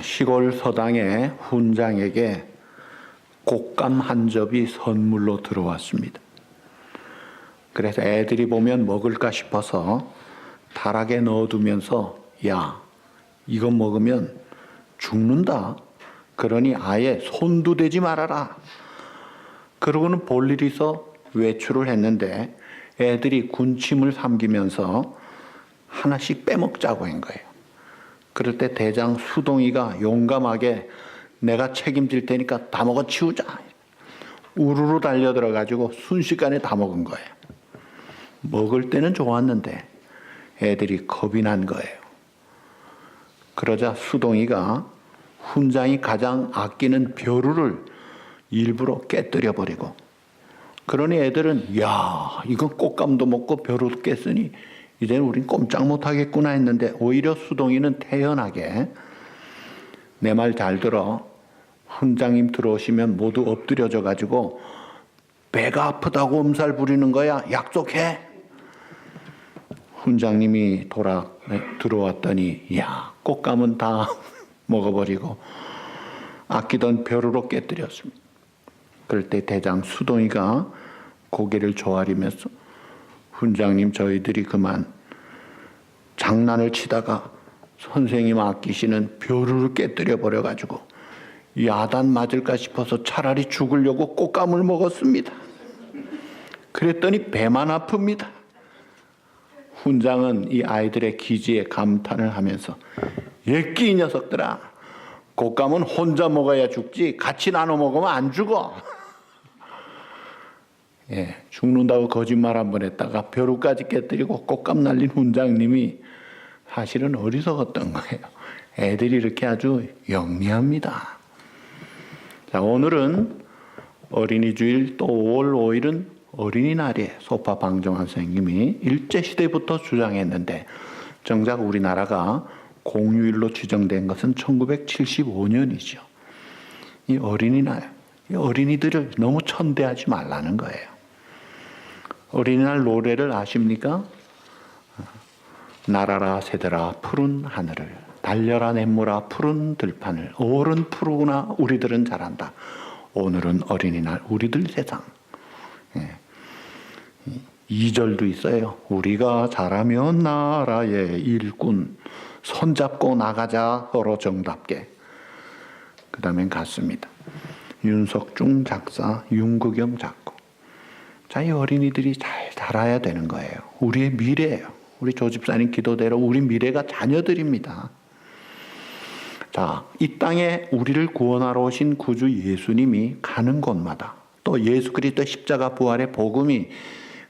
시골 서당의 훈장에게 곶감 한 접이 선물로 들어왔습니다. 그래서 애들이 보면 먹을까 싶어서 다락에 넣어두면서 야, 이거 먹으면 죽는다. 그러니 아예 손도 대지 말아라. 그러고는 볼일 있어 외출을 했는데 애들이 군침을 삼키면서 하나씩 빼먹자고 한 거예요. 그럴 때 대장 수동이가 용감하게 내가 책임질 테니까 다 먹어 치우자. 우르르 달려들어가지고 순식간에 다 먹은 거예요. 먹을 때는 좋았는데 애들이 겁이 난 거예요. 그러자 수동이가 훈장이 가장 아끼는 벼루를 일부러 깨뜨려 버리고, 그러니 애들은 야, 이건 곶감도 먹고 벼루도 깼으니 이제는 우린 꼼짝 못하겠구나 했는데, 오히려 수동이는 태연하게 내 말 잘 들어. 훈장님 들어오시면 모두 엎드려져 가지고 배가 아프다고 엄살 부리는 거야. 약속해. 훈장님이 들어왔더니 야, 곶감은 다 먹어버리고 아끼던 벼루로 깨뜨렸습니다. 그럴 때 대장 수동이가 고개를 조아리면서 훈장님, 저희들이 그만 장난을 치다가 선생님 아끼시는 벼루를 깨뜨려 버려가지고 야단 맞을까 싶어서 차라리 죽으려고 곶감을 먹었습니다. 그랬더니 배만 아픕니다. 훈장은 이 아이들의 기지에 감탄을 하면서 예끼 이 녀석들아, 곶감은 혼자 먹어야 죽지 같이 나눠 먹으면 안 죽어. 예, 죽는다고 거짓말 한 번 했다가 벼루까지 깨뜨리고 곶감 날린 훈장님이 사실은 어리석었던 거예요. 애들이 이렇게 아주 영리합니다. 자, 오늘은 어린이 주일, 또 5월 5일은 어린이날이에요. 소파 방정환 선생님이 일제시대부터 주장했는데 정작 우리나라가 공휴일로 지정된 것은 1975년이죠. 이 어린이날, 이 어린이들을 너무 천대하지 말라는 거예요. 어린이날 노래를 아십니까? 날아라 새들아 푸른 하늘을, 달려라 냇물아 푸른 들판을, 5월은 푸르구나 우리들은 잘한다. 오늘은 어린이날 우리들 세상. 2절도 있어요. 우리가 잘하면 나라의 일꾼, 손잡고 나가자 서로 정답게. 그 다음엔 같습니다. 윤석중 작사, 윤구경 작곡. 자, 이 어린이들이 잘 자라야 되는 거예요. 우리의 미래예요. 우리 조집사님 기도대로 우리 미래가 자녀들입니다. 자, 이 땅에 우리를 구원하러 오신 구주 예수님이 가는 곳마다, 또 예수 그리스도의 십자가 부활의 복음이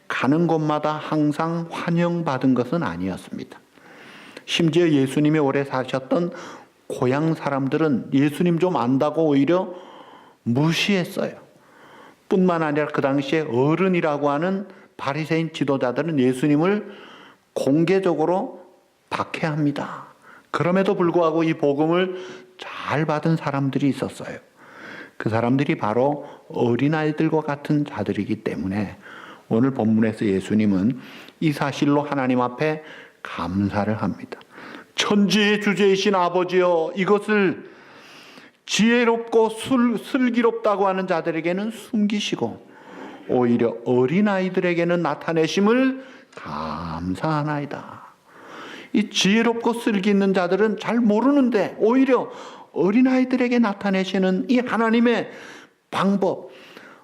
가는 곳마다 항상 환영받은 것은 아니었습니다. 심지어 예수님이 오래 사셨던 고향 사람들은 예수님 좀 안다고 오히려 무시했어요. 뿐만 아니라 그 당시에 어른이라고 하는 바리새인 지도자들은 예수님을 공개적으로 박해합니다. 그럼에도 불구하고 이 복음을 잘 받은 사람들이 있었어요. 그 사람들이 바로 어린아이들과 같은 자들이기 때문에 오늘 본문에서 예수님은 이 사실로 하나님 앞에 감사를 합니다. 천지의 주제이신 아버지여, 이것을 지혜롭고 슬기롭다고 하는 자들에게는 숨기시고 오히려 어린아이들에게는 나타내심을 감사하나이다. 이 지혜롭고 슬기 있는 자들은 잘 모르는데 오히려 어린아이들에게 나타내시는 이 하나님의 방법,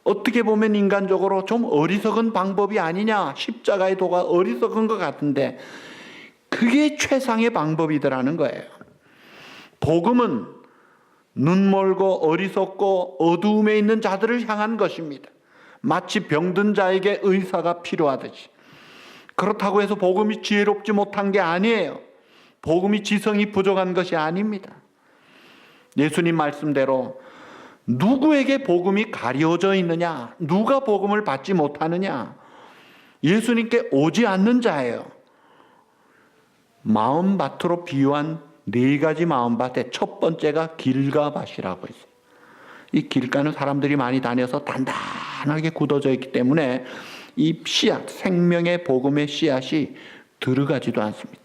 어떻게 보면 인간적으로 좀 어리석은 방법이 아니냐, 십자가의 도가 어리석은 것 같은데 그게 최상의 방법이더라는 거예요. 복음은 눈멀고 어리석고 어두움에 있는 자들을 향한 것입니다. 마치 병든 자에게 의사가 필요하듯이. 그렇다고 해서 복음이 지혜롭지 못한 게 아니에요. 복음이 지성이 부족한 것이 아닙니다. 예수님 말씀대로 누구에게 복음이 가려져 있느냐, 누가 복음을 받지 못하느냐, 예수님께 오지 않는 자예요. 마음밭으로 비유한 4가지 마음밭의 첫 번째가 길가밭이라고 있어요. 이 길가는 사람들이 많이 다녀서 단단하게 굳어져 있기 때문에 이 씨앗, 생명의 복음의 씨앗이 들어가지도 않습니다.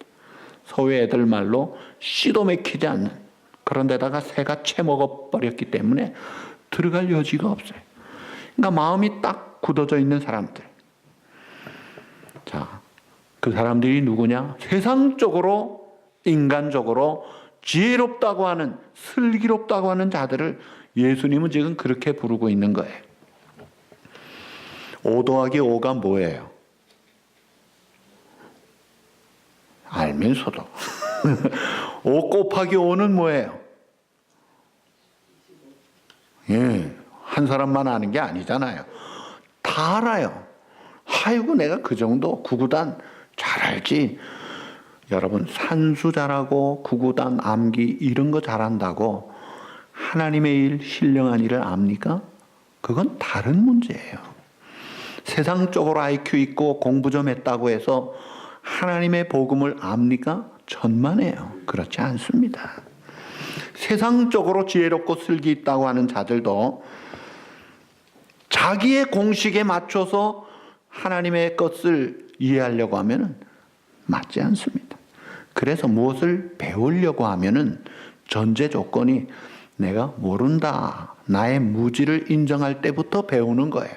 소위 애들 말로 씨도 맥히지 않는 그런데다가 새가 채먹어버렸기 때문에 들어갈 여지가 없어요. 그러니까 마음이 딱 굳어져 있는 사람들. 자, 그 사람들이 누구냐? 세상적으로, 인간적으로 지혜롭다고 하는, 슬기롭다고 하는 자들을 예수님은 지금 그렇게 부르고 있는 거예요. 5 더하기 5가 뭐예요? 알면서도. 5 곱하기 5는 뭐예요? 예, 한 사람만 아는 게 아니잖아요. 다 알아요. 아이고, 내가 그 정도 구구단 잘 알지. 여러분, 산수 잘하고 구구단, 암기 이런 거 잘한다고 하나님의 일, 신령한 일을 압니까? 그건 다른 문제예요. 세상적으로 IQ 있고 공부 좀 했다고 해서 하나님의 복음을 압니까? 천만에요. 그렇지 않습니다. 세상적으로 지혜롭고 슬기 있다고 하는 자들도 자기의 공식에 맞춰서 하나님의 것을 이해하려고 하면 맞지 않습니다. 그래서 무엇을 배우려고 하면 전제 조건이 내가 모른다, 나의 무지를 인정할 때부터 배우는 거예요.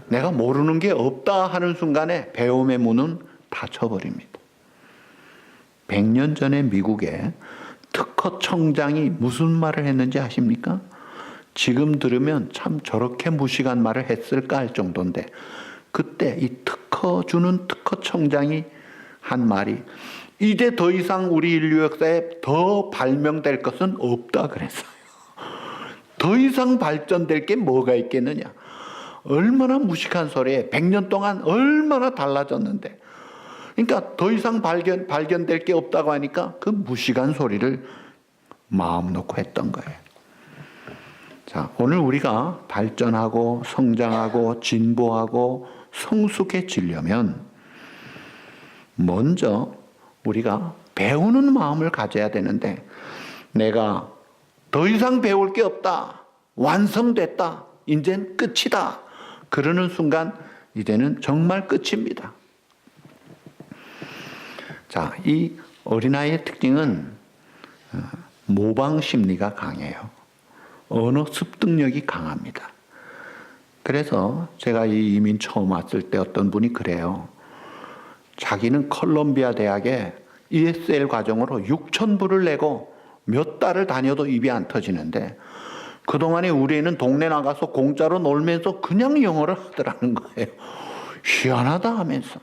내가 모르는 게 없다 하는 순간에 배움의 문은 닫혀버립니다. 100년 전에 미국에 특허 청장이 무슨 말을 했는지 아십니까? 지금 들으면 참 저렇게 무식한 말을 했을까 할 정도인데, 그때 이 특허 주는 특허 청장이 한 말이, 이제 더 이상 우리 인류 역사에 더 발명될 것은 없다 그랬어요. 더 이상 발전될 게 뭐가 있겠느냐. 얼마나 무식한 소리에 100년 동안 얼마나 달라졌는데. 그러니까 더 이상 발견될 게 없다고 하니까 그 무식한 소리를 마음 놓고 했던 거예요. 자, 오늘 우리가 발전하고 성장하고 진보하고 성숙해지려면 먼저 우리가 배우는 마음을 가져야 되는데, 내가 더 이상 배울 게 없다, 완성됐다, 이젠 끝이다 그러는 순간 이제는 정말 끝입니다. 자, 이 어린아이의 특징은 모방 심리가 강해요. 언어 습득력이 강합니다. 그래서 제가 이 이민 처음 왔을 때 어떤 분이 그래요. 자기는 컬럼비아 대학에 ESL 과정으로 6,000불을 내고 몇 달을 다녀도 입이 안 터지는데, 그동안에 우리 애는 동네 나가서 공짜로 놀면서 그냥 영어를 하더라는 거예요. 희한하다 하면서.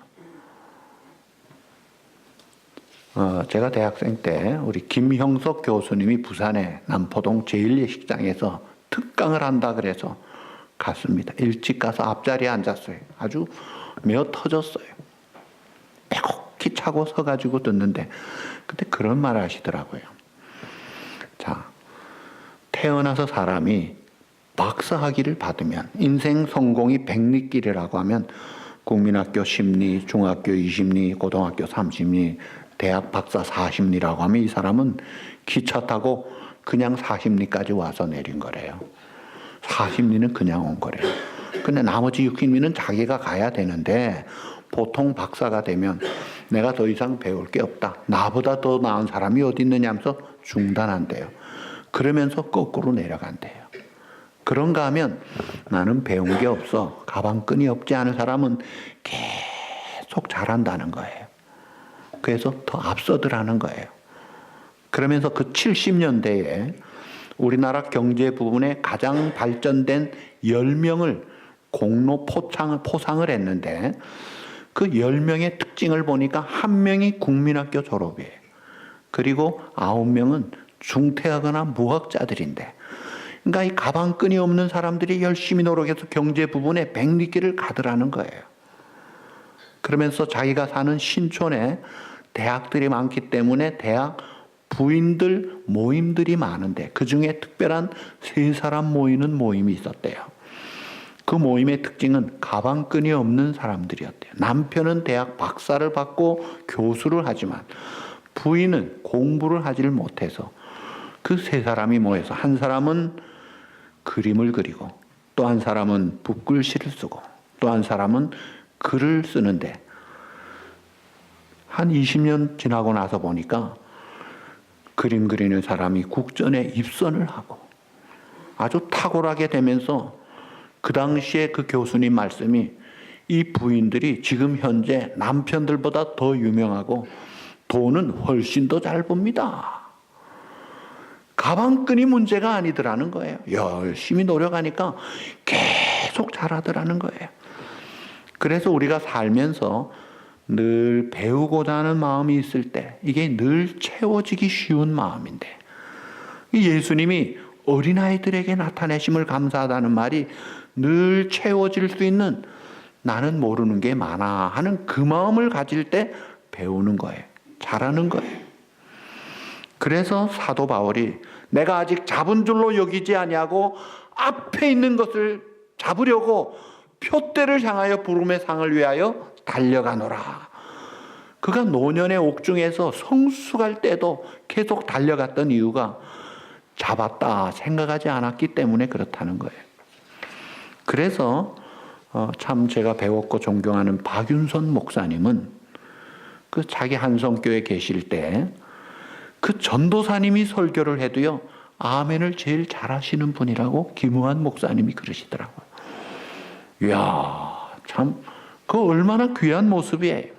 제가 대학생 때 우리 김형석 교수님이 부산의 남포동 제1예식장에서 특강을 한다 그래서 갔습니다. 일찍 가서 앞자리에 앉았어요. 아주 메어 터졌어요. 빼곡히 차고 서가지고 듣는데 그때 그런 말을 하시더라고요. 자, 태어나서 사람이 박사학위를 받으면 인생 성공이 백리길이라고 하면 국민학교 10리, 중학교 20리, 고등학교 30리, 대학 박사 40리라고 하면 이 사람은 기차 타고 그냥 40리까지 와서 내린 거래요. 40리는 그냥 온 거래요. 근데 나머지 60리는 자기가 가야 되는데, 보통 박사가 되면 내가 더 이상 배울 게 없다, 나보다 더 나은 사람이 어디 있느냐 하면서 중단한대요. 그러면서 거꾸로 내려간대요. 그런가 하면 나는 배운 게 없어, 가방끈이 없지 않은 사람은 계속 잘한다는 거예요. 그래서 더 앞서더라는 거예요. 그러면서 그 70년대에 우리나라 경제 부분에 가장 발전된 10명을 공로 포상을 했는데, 그 10명의 특징을 보니까 1명이 국민학교 졸업이에요. 그리고 9명은 중퇴하거나 무학자들인데, 그러니까 이 가방끈이 없는 사람들이 열심히 노력해서 경제 부분에 백리길을 가더라는 거예요. 그러면서 자기가 사는 신촌에 대학들이 많기 때문에 대학 부인들 모임들이 많은데, 그 중에 특별한 3사람 모이는 모임이 있었대요. 그 모임의 특징은 가방끈이 없는 사람들이었대요. 남편은 대학 박사를 받고 교수를 하지만 부인은 공부를 하지를 못해서 그 3사람이 모여서, 한 사람은 그림을 그리고, 또 한 사람은 붓글씨를 쓰고, 또 한 사람은 글을 쓰는데, 한 20년 지나고 나서 보니까 그림 그리는 사람이 국전에 입선을 하고 아주 탁월하게 되면서 그 당시에 그 교수님 말씀이 이 부인들이 지금 현재 남편들보다 더 유명하고 돈은 훨씬 더 잘 봅니다. 가방끈이 문제가 아니더라는 거예요. 열심히 노력하니까 계속 잘하더라는 거예요. 그래서 우리가 살면서 늘 배우고자 하는 마음이 있을 때 이게 늘 채워지기 쉬운 마음인데, 예수님이 어린아이들에게 나타내심을 감사하다는 말이 늘 채워질 수 있는, 나는 모르는 게 많아 하는 그 마음을 가질 때 배우는 거예요. 잘하는 거예요. 그래서 사도 바울이 내가 아직 잡은 줄로 여기지 아니하고 앞에 있는 것을 잡으려고 표대를 향하여 부름의 상을 위하여 달려가노라. 그가 노년의 옥중에서 성숙할 때도 계속 달려갔던 이유가 잡았다 생각하지 않았기 때문에 그렇다는 거예요. 그래서 참 제가 배웠고 존경하는 박윤선 목사님은 그 자기 한성교회 계실 때 그 전도사님이 설교를 해도요, 아멘을 제일 잘하시는 분이라고 김우한 목사님이 그러시더라고요. 이야, 참, 그 얼마나 귀한 모습이에요.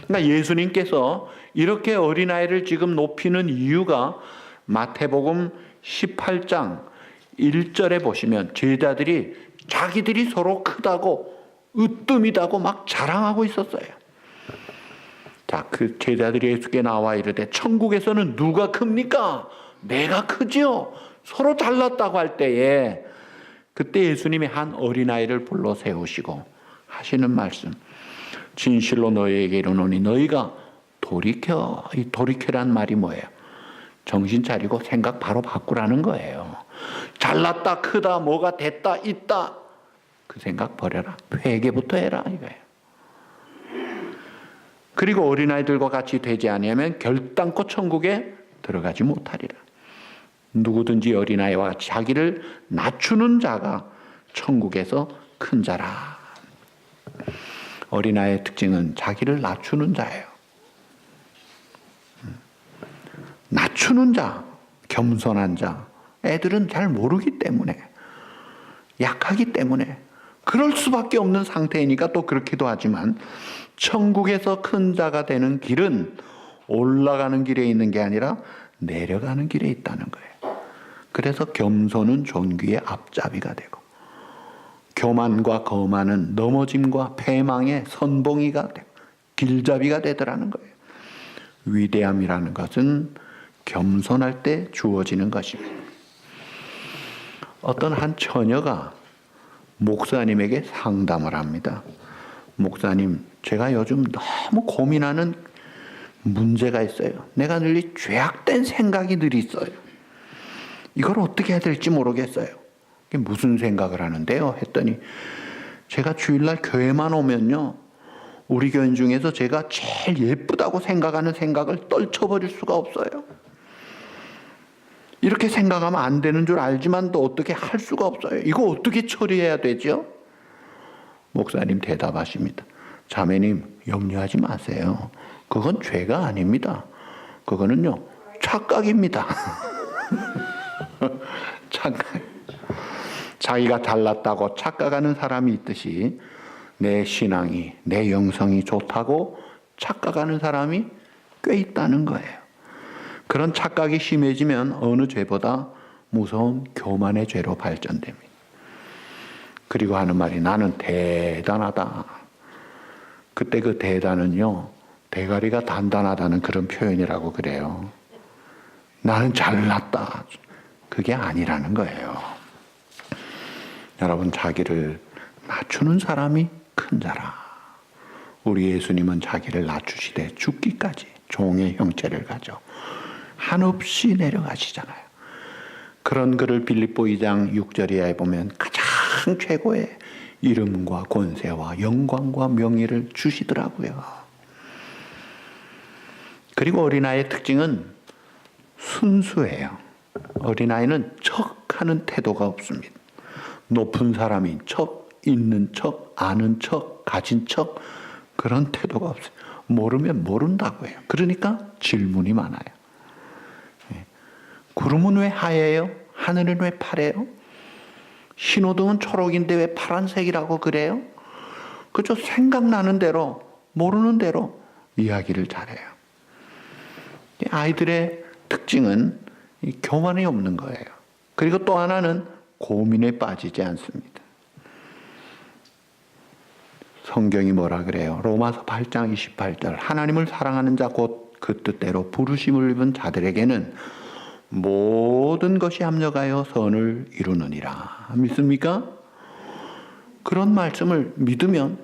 그러니까 예수님께서 이렇게 어린아이를 지금 높이는 이유가 마태복음 18장 1절에 보시면 제자들이 자기들이 서로 크다고 으뜸이다고 막 자랑하고 있었어요. 자, 그 제자들이 예수께 나와 이르되 천국에서는 누가 큽니까? 내가 크지요. 서로 잘났다고 할 때에 그때 예수님이 한 어린아이를 불러 세우시고 하시는 말씀, 진실로 너희에게 이르노니 너희가 돌이켜. 이 돌이켜란 말이 뭐예요? 정신 차리고 생각 바로 바꾸라는 거예요. 잘났다, 크다, 뭐가 됐다, 있다, 그 생각 버려라. 회개부터 해라 이거예요. 그리고 어린아이들과 같이 되지 아니하면 결단코 천국에 들어가지 못하리라. 누구든지 어린아이와 같이 자기를 낮추는 자가 천국에서 큰 자라. 어린아이의 특징은 자기를 낮추는 자예요. 낮추는 자, 겸손한 자. 애들은 잘 모르기 때문에, 약하기 때문에 그럴 수밖에 없는 상태이니까 또 그렇기도 하지만, 천국에서 큰 자가 되는 길은 올라가는 길에 있는 게 아니라 내려가는 길에 있다는 거예요. 그래서 겸손은 존귀의 앞잡이가 되고, 교만과 거만은 넘어짐과 패망의 선봉이가 되고 길잡이가 되더라는 거예요. 위대함이라는 것은 겸손할 때 주어지는 것입니다. 어떤 한 처녀가 목사님에게 상담을 합니다. 목사님, 제가 요즘 너무 고민하는 문제가 있어요. 내가 늘 죄악된 생각이 늘 있어요. 이걸 어떻게 해야 될지 모르겠어요. 이게 무슨 생각을 하는데요? 했더니 제가 주일날 교회만 오면요, 우리 교인 중에서 제가 제일 예쁘다고 생각하는 생각을 떨쳐버릴 수가 없어요. 이렇게 생각하면 안 되는 줄 알지만 또 어떻게 할 수가 없어요. 이거 어떻게 처리해야 되죠? 목사님 대답하십니다. 자매님, 염려하지 마세요. 그건 죄가 아닙니다. 그거는요, 착각입니다. 착각. 자기가 잘났다고 착각하는 사람이 있듯이 내 신앙이, 내 영성이 좋다고 착각하는 사람이 꽤 있다는 거예요. 그런 착각이 심해지면 어느 죄보다 무서운 교만의 죄로 발전됩니다. 그리고 하는 말이 나는 대단하다. 그때 그 대단은요, 대가리가 단단하다는 그런 표현이라고 그래요. 나는 잘났다. 그게 아니라는 거예요. 여러분, 자기를 낮추는 사람이 큰 자라. 우리 예수님은 자기를 낮추시되 죽기까지 종의 형체를 가져 한없이 내려가시잖아요. 그런 글을 빌립보 2장 6절에 보면 가장 최고의 이름과 권세와 영광과 명예를 주시더라고요. 그리고 어린아이의 특징은 순수해요. 어린아이는 척하는 태도가 없습니다. 높은 사람인 척, 있는 척, 아는 척, 가진 척, 그런 태도가 없어요. 모르면 모른다고 해요. 그러니까 질문이 많아요. 구름은 왜 하얘요? 하늘은 왜 파래요? 신호등은 초록인데 왜 파란색이라고 그래요? 그저 생각나는 대로, 모르는 대로 이야기를 잘해요. 아이들의 특징은 교만이 없는 거예요. 그리고 또 하나는 고민에 빠지지 않습니다. 성경이 뭐라 그래요? 로마서 8장 28절. 하나님을 사랑하는 자 곧 그 뜻대로 부르심을 입은 자들에게는 모든 것이 합력하여 선을 이루느니라. 믿습니까? 그런 말씀을 믿으면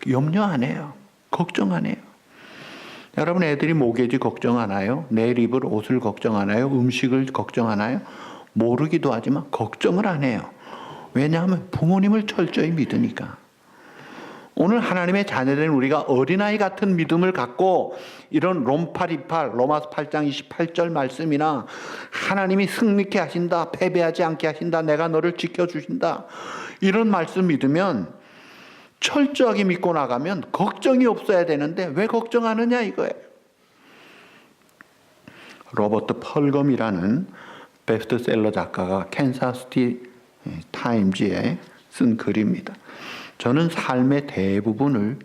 염려 안 해요. 걱정 안 해요. 여러분 애들이 모기지 걱정 하나요? 내일 입을 옷을 걱정 하나요? 음식을 걱정 하나요? 모르기도 하지만 걱정을 안 해요. 왜냐하면 부모님을 철저히 믿으니까. 오늘 하나님의 자녀된 우리가 어린아이 같은 믿음을 갖고 이런 로마서 8장 28절 말씀이나 하나님이 승리케 하신다, 패배하지 않게 하신다, 내가 너를 지켜주신다, 이런 말씀 믿으면 철저하게 믿고 나가면 걱정이 없어야 되는데 왜 걱정하느냐 이거예요. 로버트 펄검이라는 베스트셀러 작가가 캔사스시티 타임즈에 쓴 글입니다. 저는 삶의 대부분을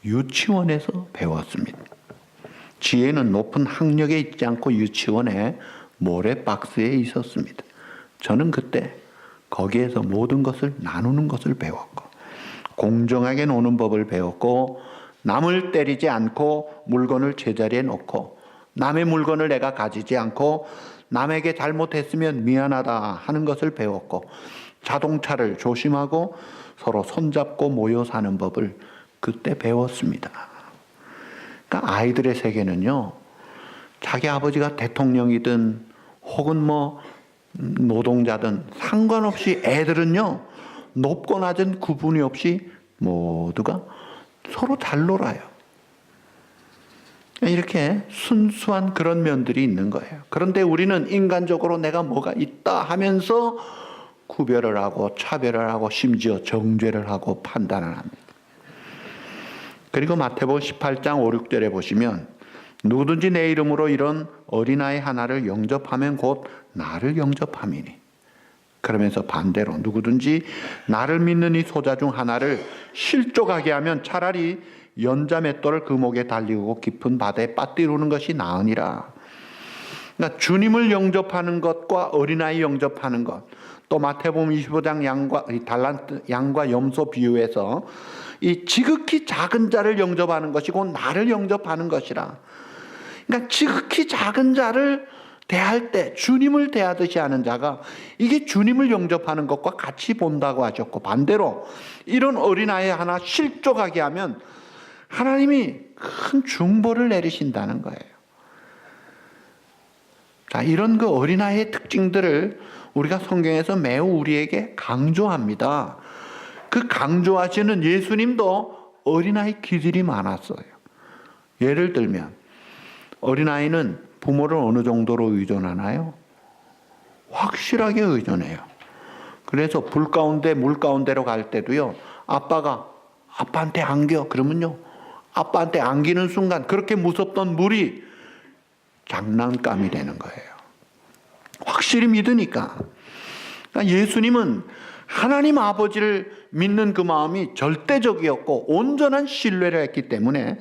유치원에서 배웠습니다. 지혜는 높은 학력에 있지 않고 유치원의 모래박스에 있었습니다. 저는 그때 거기에서 모든 것을 나누는 것을 배웠고 공정하게 노는 법을 배웠고 남을 때리지 않고 물건을 제자리에 놓고 남의 물건을 내가 가지지 않고 남에게 잘못했으면 미안하다 하는 것을 배웠고 자동차를 조심하고 서로 손잡고 모여 사는 법을 그때 배웠습니다. 그러니까 아이들의 세계는요, 자기 아버지가 대통령이든 혹은 노동자든 상관없이 애들은요, 높고 낮은 구분이 없이 모두가 서로 잘 놀아요. 이렇게 순수한 그런 면들이 있는 거예요. 그런데 우리는 인간적으로 내가 뭐가 있다 하면서 구별을 하고 차별을 하고 심지어 정죄를 하고 판단을 합니다. 그리고 마태복음 18장 5, 6절에 보시면 누구든지 내 이름으로 이런 어린아이 하나를 영접하면 곧 나를 영접함이니. 그러면서 반대로 누구든지 나를 믿는 이 소자 중 하나를 실족하게 하면 차라리 연자 맷돌을 그 목에 달리고 깊은 바다에 빠뜨리는 것이 나으니라. 그러니까 주님을 영접하는 것과 어린아이 영접하는 것, 또 마태복음 25장 양과 염소 비유에서 이 지극히 작은 자를 영접하는 것이 곧 나를 영접하는 것이라. 그러니까 지극히 작은 자를 대할 때 주님을 대하듯이 하는 자가 이게 주님을 영접하는 것과 같이 본다고 하셨고, 반대로 이런 어린아이 하나 실족하게 하면 하나님이 큰 중보를 내리신다는 거예요. 자, 이런 그 어린아이의 특징들을 우리가 성경에서 매우 우리에게 강조합니다. 그 강조하시는 예수님도 어린아이 기질이 많았어요. 예를 들면 어린아이는 부모를 어느 정도로 의존하나요? 확실하게 의존해요. 그래서 불 가운데 물 가운데로 갈 때도요, 아빠가 아빠한테 안겨 그러면요, 아빠한테 안기는 순간 그렇게 무섭던 물이 장난감이 되는 거예요. 확실히 믿으니까. 그러니까 예수님은 하나님 아버지를 믿는 그 마음이 절대적이었고 온전한 신뢰를 했기 때문에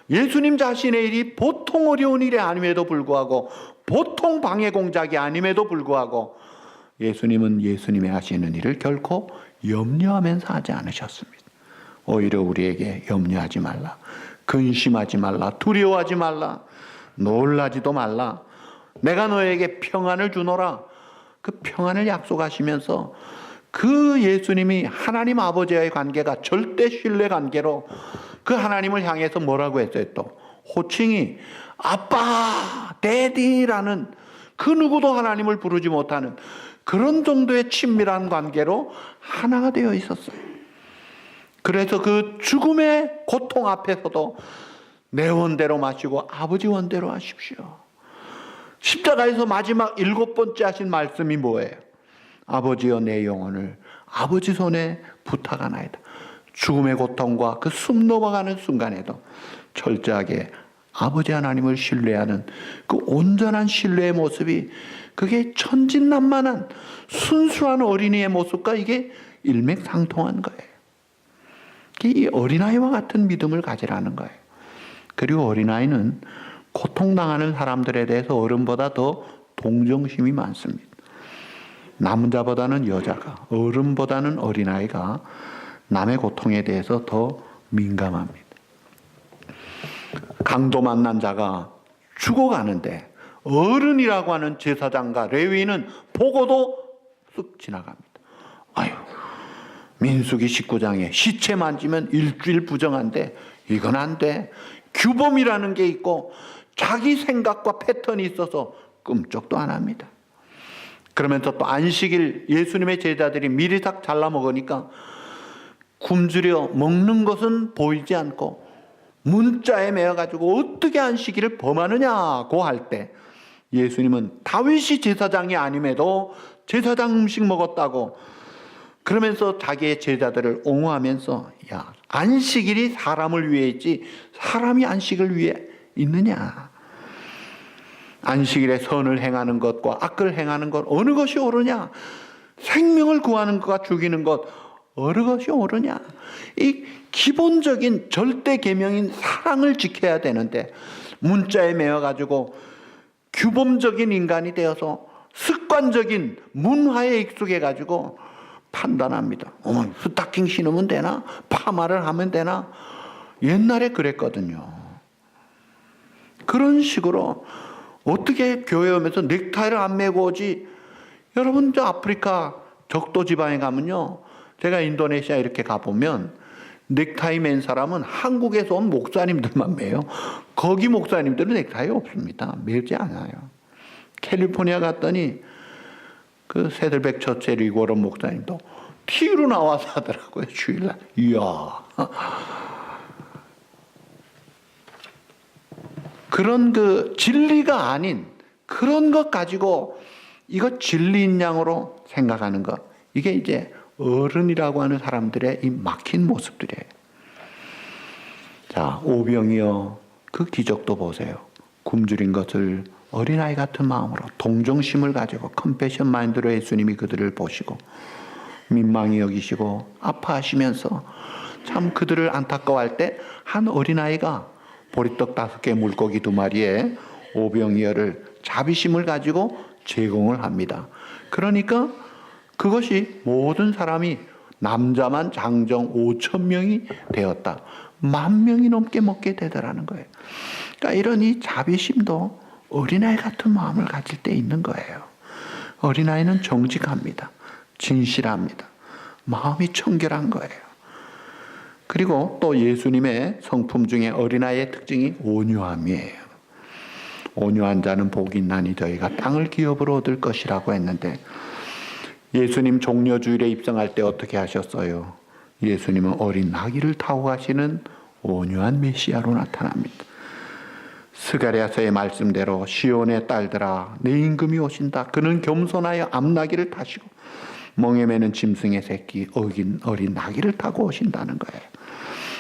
예수님 자신의 일이 보통 어려운 일이 아님에도 불구하고 보통 방해 공작이 아님에도 불구하고 예수님은 예수님이 하시는 일을 결코 염려하면서 하지 않으셨습니다. 오히려 우리에게 염려하지 말라, 근심하지 말라, 두려워하지 말라, 놀라지도 말라, 내가 너에게 평안을 주노라, 그 평안을 약속하시면서 그 예수님이 하나님 아버지와의 관계가 절대 신뢰 관계로 그 하나님을 향해서 뭐라고 했어요? 또 호칭이 아빠, 데디라는 그 누구도 하나님을 부르지 못하는 그런 정도의 친밀한 관계로 하나가 되어 있었어요. 그래서 그 죽음의 고통 앞에서도 내 원대로 마시고 아버지 원대로 하십시오. 십자가에서 마지막 7번째 하신 말씀이 뭐예요? 아버지여 내 영혼을 아버지 손에 부탁하나이다. 죽음의 고통과 그 숨 넘어가는 순간에도 철저하게 아버지 하나님을 신뢰하는 그 온전한 신뢰의 모습이, 그게 천진난만한 순수한 어린이의 모습과 이게 일맥상통한 거예요. 이 어린아이와 같은 믿음을 가지라는 거예요. 그리고 어린아이는 고통당하는 사람들에 대해서 어른보다 더 동정심이 많습니다. 남자보다는 여자가, 어른보다는 어린아이가 남의 고통에 대해서 더 민감합니다. 강도 만난 자가 죽어가는데 어른이라고 하는 제사장과 레위인은 보고도 쓱 지나갑니다. 아유, 민수기 19장에 시체 만지면 일주일 부정한데 이건 안 돼. 규범이라는 게 있고 자기 생각과 패턴이 있어서 끔찍도 안 합니다. 그러면서 또 안식일 예수님의 제자들이 미리싹 잘라 먹으니까 굶주려 먹는 것은 보이지 않고 문자에 매어가지고 어떻게 안식일을 범하느냐고 할 때 예수님은 다윗이 제사장이 아님에도 제사장 음식 먹었다고 그러면서 자기의 제자들을 옹호하면서, 야, 안식일이 사람을 위해 있지 사람이 안식을 위해 있느냐. 안식일에 선을 행하는 것과 악을 행하는 것 어느 것이 옳으냐. 생명을 구하는 것과 죽이는 것 어느 것이 옳으냐. 이 기본적인 절대 계명인 사랑을 지켜야 되는데 문자에 매어가지고 규범적인 인간이 되어서 습관적인 문화에 익숙해가지고 판단합니다. 스타킹 신으면 되나? 파마를 하면 되나? 옛날에 그랬거든요. 그런 식으로 어떻게 교회 오면서 넥타이를 안 메고 오지? 여러분, 저 아프리카 적도 지방에 가면요, 제가 인도네시아 이렇게 가보면 넥타이 맨 사람은 한국에서 온 목사님들만 매요. 거기 목사님들은 넥타이 없습니다. 매지 않아요. 캘리포니아 갔더니 그 세들백 처체 리고런 목사님도 티로 나와서 하더라고요. 주일날. 이야. 그런 그 진리가 아닌 그런 것 가지고 이거 진리인 양으로 생각하는 것. 이게 이제 어른이라고 하는 사람들의 이 막힌 모습들이에요. 자, 오병이어 그 기적도 보세요. 굶주린 것을 어린아이 같은 마음으로 동정심을 가지고 컴패션 마인드로 예수님이 그들을 보시고 민망히 여기시고 아파하시면서 참 그들을 안타까워할 때 한 어린아이가 보리떡 5개 물고기 2마리에 오병이어를 자비심을 가지고 제공을 합니다. 그러니까 그것이 모든 사람이 남자만 장정 5,000명이 되었다. 10,000명이 넘게 먹게 되더라는 거예요. 그러니까 이런 이 자비심도 어린아이 같은 마음을 가질 때 있는 거예요. 어린아이는 정직합니다. 진실합니다. 마음이 청결한 거예요. 그리고 또 예수님의 성품 중에 어린아이의 특징이 온유함이에요. 온유한 자는 복이 있나니 저희가 땅을 기업으로 얻을 것이라고 했는데 예수님 종려주일에 입성할 때 어떻게 하셨어요? 예수님은 어린 나귀를 타고 가시는 온유한 메시아로 나타납니다. 스가랴서의 말씀대로 시온의 딸들아 내 임금이 오신다. 그는 겸손하여 암나귀를 타시고 멍에 매는 짐승의 새끼 어린 나귀를 타고 오신다는 거예요.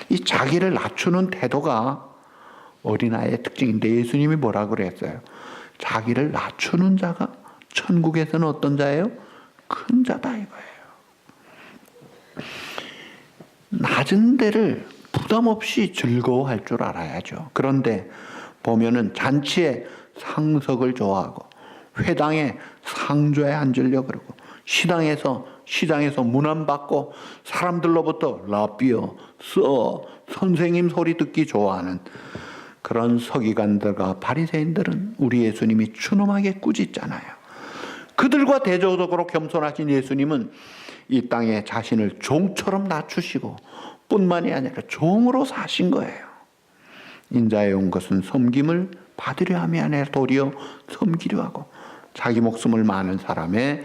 이 자기를 낮추는 태도가 어린아이의 특징인데 예수님이 뭐라고 그랬어요? 자기를 낮추는 자가 천국에서는 어떤 자예요? 큰 자다 이거예요. 낮은 데를 부담 없이 즐거워할 줄 알아야죠. 그런데 보면은 잔치에 상석을 좋아하고 회당에 상좌에 앉으려고 그러고 시장에서 문 안 받고 사람들로부터 라비어, 선생님 소리 듣기 좋아하는 그런 서기관들과 바리새인들은 우리 예수님이 추놈하게 꾸짖잖아요. 그들과 대조적으로 겸손하신 예수님은 이 땅에 자신을 종처럼 낮추시고 뿐만이 아니라 종으로 사신 거예요. 인자에 온 것은 섬김을 받으려 함이 아니라 도리어 섬기려 하고 자기 목숨을 많은 사람의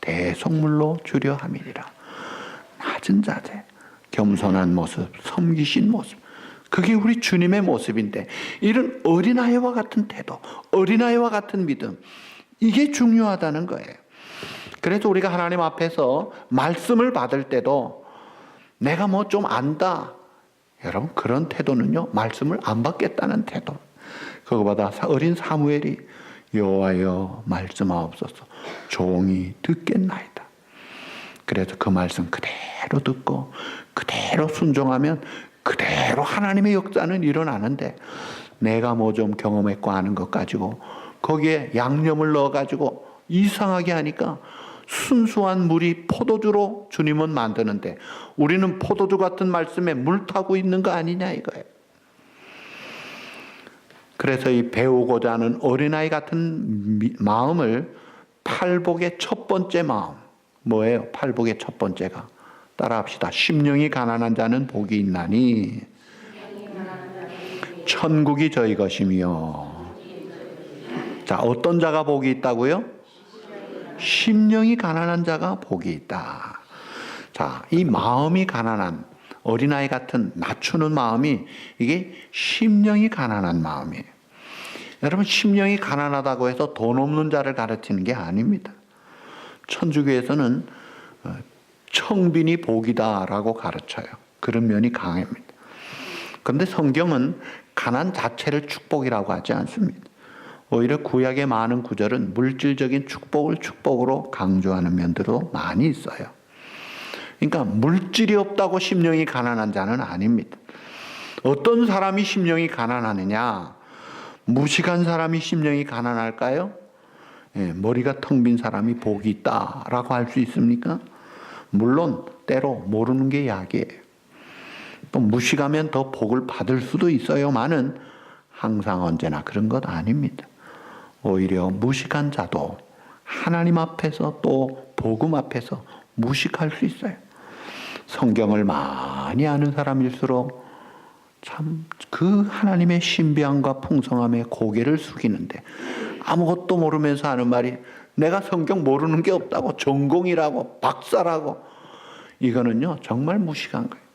대속물로 주려 함이니라. 낮은 자세, 겸손한 모습, 섬기신 모습, 그게 우리 주님의 모습인데 이런 어린아이와 같은 태도, 어린아이와 같은 믿음, 이게 중요하다는 거예요. 그래서 우리가 하나님 앞에서 말씀을 받을 때도 내가 뭐 좀 안다, 여러분 그런 태도는요 말씀을 안 받겠다는 태도. 그거보다 어린 사무엘이 여호와여 말씀하옵소서 종이 듣겠나이다. 그래서 그 말씀 그대로 듣고 그대로 순종하면 그대로 하나님의 역사는 일어나는데, 내가 뭐 좀 경험했고 하는 것 가지고 거기에 양념을 넣어가지고 이상하게 하니까 순수한 물이 포도주로 주님은 만드는데 우리는 포도주 같은 말씀에 물 타고 있는 거 아니냐 이거예요. 그래서 이 배우고자 하는 어린아이 같은 마음을, 팔복의 첫 번째 마음 뭐예요? 팔복의 첫 번째가, 따라합시다. 심령이 가난한 자는 복이 있나니 천국이 저희 것이며. 자, 어떤 자가 복이 있다고요? 심령이 가난한 자가 복이 있다. 자, 이 마음이 가난한, 어린아이 같은 낮추는 마음이, 이게 심령이 가난한 마음이에요. 여러분, 심령이 가난하다고 해서 돈 없는 자를 가르치는 게 아닙니다. 천주교에서는 청빈이 복이다라고 가르쳐요. 그런 면이 강합니다. 그런데 성경은 가난 자체를 축복이라고 하지 않습니다. 오히려 구약의 많은 구절은 물질적인 축복을 축복으로 강조하는 면들도 많이 있어요. 그러니까 물질이 없다고 심령이 가난한 자는 아닙니다. 어떤 사람이 심령이 가난하느냐? 무식한 사람이 심령이 가난할까요? 머리가 텅 빈 사람이 복이 있다라고 할 수 있습니까? 물론 때로 모르는 게 약이에요. 또 무식하면 더 복을 받을 수도 있어요만은 항상 언제나 그런 것 아닙니다. 오히려 무식한 자도 하나님 앞에서 또 복음 앞에서 무식할 수 있어요. 성경을 많이 아는 사람일수록 참 그 하나님의 신비함과 풍성함에 고개를 숙이는데, 아무것도 모르면서 하는 말이 내가 성경 모르는 게 없다고, 전공이라고, 박사라고, 이거는요 정말 무식한 거예요.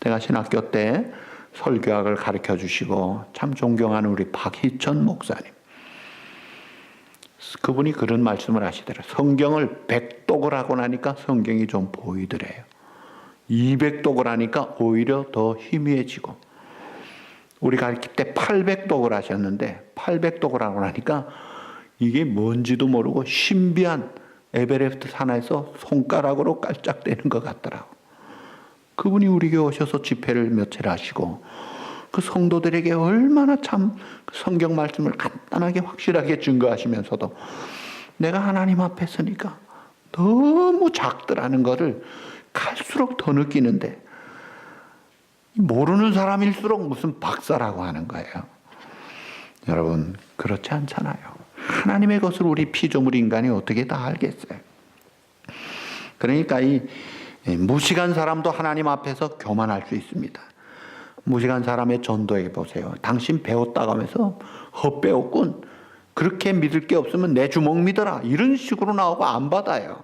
제가 신학교 때 설교학을 가르쳐 주시고 참 존경하는 우리 박희천 목사님, 그분이 그런 말씀을 하시더라고요. 성경을 100독을 하고 나니까 성경이 좀 보이더래요. 200독을 하니까 오히려 더 희미해지고, 우리 가르칠 때 800독을 하셨는데 800독을 하고 나니까 이게 뭔지도 모르고 신비한 에베레스트 산에서 손가락으로 깔짝대는 것 같더라고. 그분이 우리 교회 오셔서 집회를 며칠 하시고 그 성도들에게 얼마나 참 성경 말씀을 간단하게 확실하게 증거하시면서도 내가 하나님 앞에 서니까 너무 작더라는 것을 갈수록 더 느끼는데, 모르는 사람일수록 무슨 박사라고 하는 거예요. 여러분, 그렇지 않잖아요. 하나님의 것을 우리 피조물 인간이 어떻게 다 알겠어요. 그러니까 이 무식한 사람도 하나님 앞에서 교만할 수 있습니다. 무식한 사람의 전도해 보세요. 당신 배웠다고 하면서 헛배웠군, 그렇게 믿을 게 없으면 내 주먹 믿어라, 이런 식으로 나오고 안 받아요.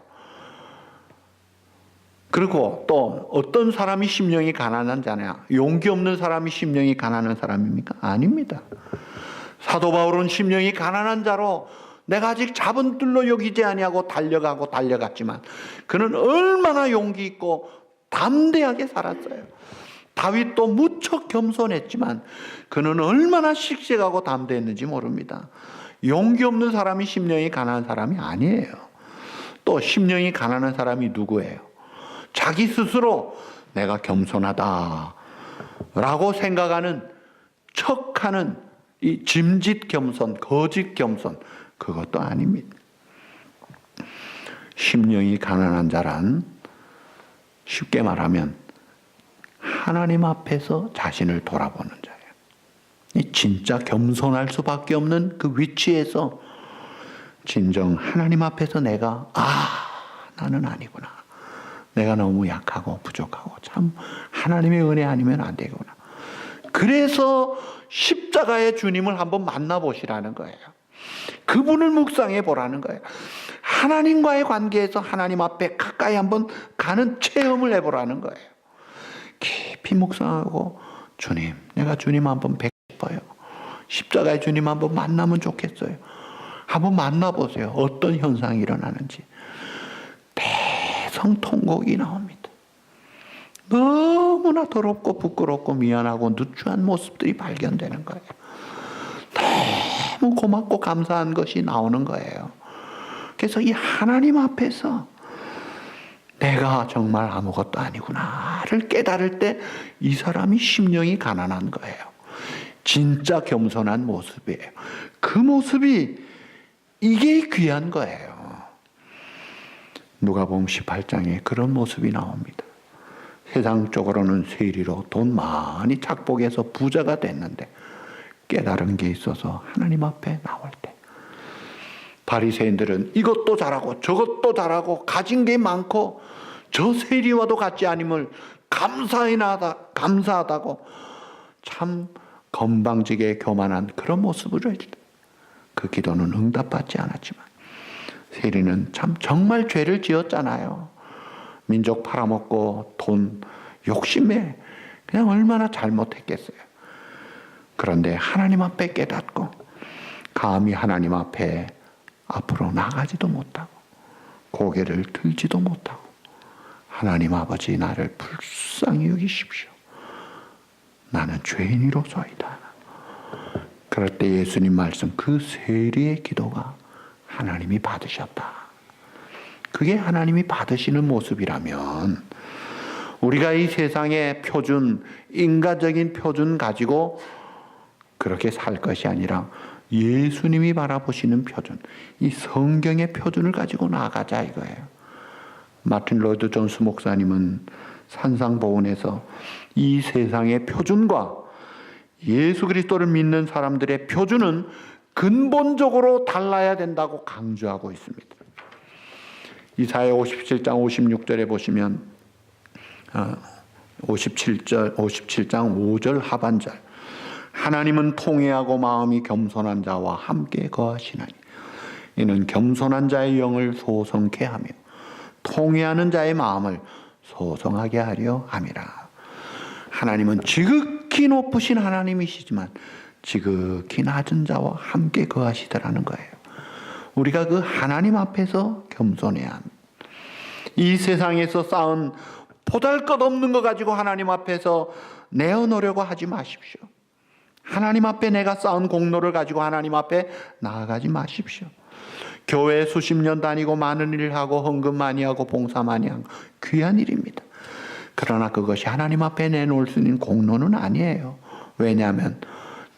그리고 또 어떤 사람이 심령이 가난한 자냐? 용기 없는 사람이 심령이 가난한 사람입니까? 아닙니다. 사도 바울은 심령이 가난한 자로 내가 아직 잡은 뜰로 여기지 아니하고 달려갔지만 그는 얼마나 용기 있고 담대하게 살았어요. 다윗도 무척 겸손했지만 그는 얼마나 씩씩하고 담대했는지 모릅니다. 용기 없는 사람이 심령이 가난한 사람이 아니에요. 또 심령이 가난한 사람이 누구예요? 자기 스스로 내가 겸손하다 라고 생각하는 척하는 이 짐짓 겸손, 거짓 겸손, 그것도 아닙니다. 심령이 가난한 자란, 쉽게 말하면 하나님 앞에서 자신을 돌아보는 자예요. 진짜 겸손할 수밖에 없는 그 위치에서 진정 하나님 앞에서 내가 나는 아니구나, 내가 너무 약하고 부족하고 참 하나님의 은혜 아니면 안 되구나. 그래서 십자가의 주님을 한번 만나보시라는 거예요. 그분을 묵상해 보라는 거예요. 하나님과의 관계에서 하나님 앞에 가까이 한번 가는 체험을 해보라는 거예요. 깊이 묵상하고, 주님, 내가 주님 한번 뵙고 싶어요. 십자가의 주님 한번 만나면 좋겠어요. 한번 만나보세요. 어떤 현상이 일어나는지. 대성통곡이 나옵니다. 너무나 더럽고 부끄럽고 미안하고 누추한 모습들이 발견되는 거예요. 너무 고맙고 감사한 것이 나오는 거예요. 그래서 이 하나님 앞에서 내가 정말 아무것도 아니구나를 깨달을 때 이 사람이 심령이 가난한 거예요. 진짜 겸손한 모습이에요. 그 모습이 이게 귀한 거예요. 누가복음 18장에 그런 모습이 나옵니다. 세상적으로는 세리로 돈 많이 착복해서 부자가 됐는데 깨달은 게 있어서 하나님 앞에 나올 때 바리새인들은 이것도 잘하고 저것도 잘하고 가진 게 많고 저 세리와도 같지 않음을 감사하다고 참 건방지게 교만한 그런 모습을 할 때 그 기도는 응답받지 않았지만 세리는 참 정말 죄를 지었잖아요. 민족 팔아먹고 돈 욕심에 그냥 얼마나 잘못했겠어요. 그런데 하나님 앞에 깨닫고 감히 하나님 앞에 앞으로 나가지도 못하고 고개를 들지도 못하고 하나님 아버지 나를 불쌍히 여기십시오. 나는 죄인이로소이다. 그럴 때 예수님 말씀 그 세리의 기도가 하나님이 받으셨다. 그게 하나님이 받으시는 모습이라면 우리가 이 세상의 표준, 인간적인 표준 가지고 그렇게 살 것이 아니라 예수님이 바라보시는 표준, 이 성경의 표준을 가지고 나아가자 이거예요. 마틴 로이드 존스 목사님은 산상보훈에서 이 세상의 표준과 예수 그리스도를 믿는 사람들의 표준은 근본적으로 달라야 된다고 강조하고 있습니다. 이사야 57장 56절에 보시면 57장 5절 하반절 하나님은 통회하고 마음이 겸손한 자와 함께 거하시나니 이는 겸손한 자의 영을 소성케 하며 통회하는 자의 마음을 소성하게 하려 함이라. 하나님은 지극히 높으신 하나님이시지만 지극히 낮은 자와 함께 거하시더라는 거예요. 우리가 그 하나님 앞에서 겸손해야 합니다. 이 세상에서 쌓은 보잘것없는 거 가지고 하나님 앞에서 내어놓으려고 하지 마십시오. 하나님 앞에 내가 쌓은 공로를 가지고 하나님 앞에 나아가지 마십시오. 교회 수십 년 다니고 많은 일을 하고 헌금 많이 하고 봉사 많이 하고 귀한 일입니다. 그러나 그것이 하나님 앞에 내놓을 수 있는 공로는 아니에요. 왜냐하면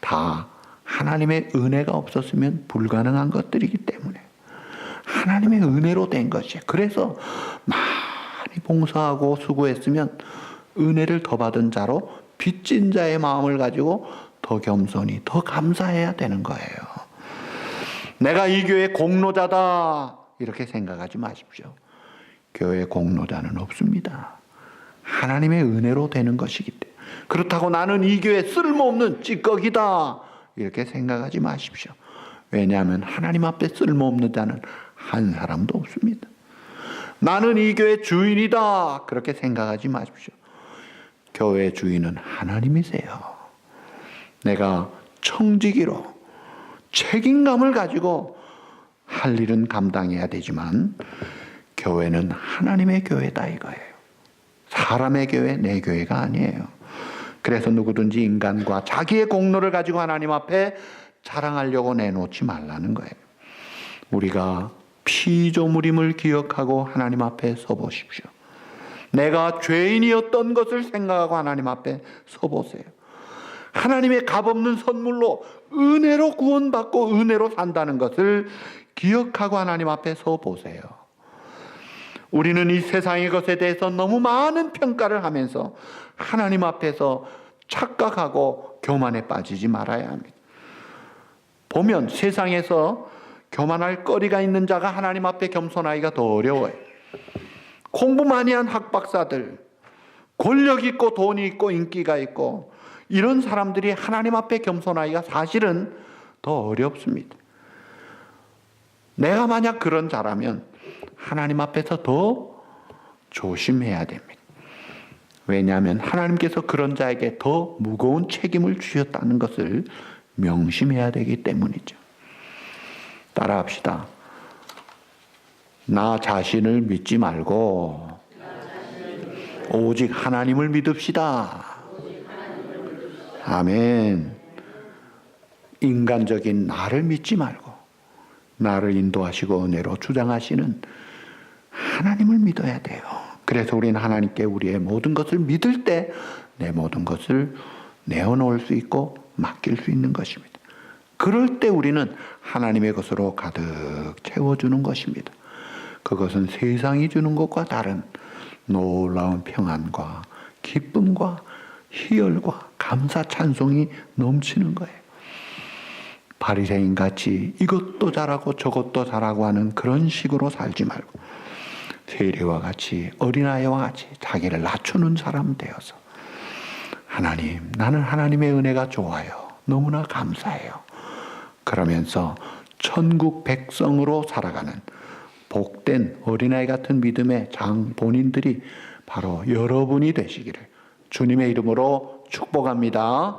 다 하나님의 은혜가 없었으면 불가능한 것들이기 때문에 하나님의 은혜로 된 것이에요. 그래서 많이 봉사하고 수고했으면 은혜를 더 받은 자로 빚진 자의 마음을 가지고 더 겸손히 더 감사해야 되는 거예요. 내가 이 교회 공로자다 이렇게 생각하지 마십시오. 교회 공로자는 없습니다. 하나님의 은혜로 되는 것이기 때문에. 그렇다고 나는 이 교회 쓸모없는 찌꺼기다 이렇게 생각하지 마십시오. 왜냐하면 하나님 앞에 쓸모없는 자는 한 사람도 없습니다. 나는 이 교회 주인이다 그렇게 생각하지 마십시오. 교회 주인은 하나님이세요. 내가 청지기로 책임감을 가지고 할 일은 감당해야 되지만 교회는 하나님의 교회다 이거예요. 사람의 교회, 내 교회가 아니에요. 그래서 누구든지 인간과 자기의 공로를 가지고 하나님 앞에 자랑하려고 내놓지 말라는 거예요. 우리가 피조물임을 기억하고 하나님 앞에 서보십시오. 내가 죄인이었던 것을 생각하고 하나님 앞에 서보세요. 하나님의 값없는 선물로 은혜로 구원받고 은혜로 산다는 것을 기억하고 하나님 앞에 서보세요. 우리는 이 세상의 것에 대해서 너무 많은 평가를 하면서 하나님 앞에서 착각하고 교만에 빠지지 말아야 합니다. 보면 세상에서 교만할 거리가 있는 자가 하나님 앞에 겸손하기가 더 어려워요. 공부 많이 한 학박사들, 권력 있고 돈이 있고 인기가 있고 이런 사람들이 하나님 앞에 겸손하기가 사실은 더 어렵습니다. 내가 만약 그런 자라면 하나님 앞에서 더 조심해야 됩니다. 왜냐하면 하나님께서 그런 자에게 더 무거운 책임을 주셨다는 것을 명심해야 되기 때문이죠. 따라합시다. 나 자신을 믿지 말고 오직 하나님을 믿읍시다. 아멘. 인간적인 나를 믿지 말고 나를 인도하시고 은혜로 주장하시는 하나님을 믿어야 돼요. 그래서 우리는 하나님께 우리의 모든 것을 믿을 때 내 모든 것을 내어놓을 수 있고 맡길 수 있는 것입니다. 그럴 때 우리는 하나님의 것으로 가득 채워주는 것입니다. 그것은 세상이 주는 것과 다른 놀라운 평안과 기쁨과 희열과 감사 찬송이 넘치는 거예요. 바리새인 같이 이것도 잘하고 저것도 잘하고 하는 그런 식으로 살지 말고 세리와 같이 어린아이와 같이 자기를 낮추는 사람 되어서 하나님, 나는 하나님의 은혜가 좋아요. 너무나 감사해요. 그러면서 천국 백성으로 살아가는 복된 어린아이 같은 믿음의 장본인들이 바로 여러분이 되시기를 주님의 이름으로 축복합니다.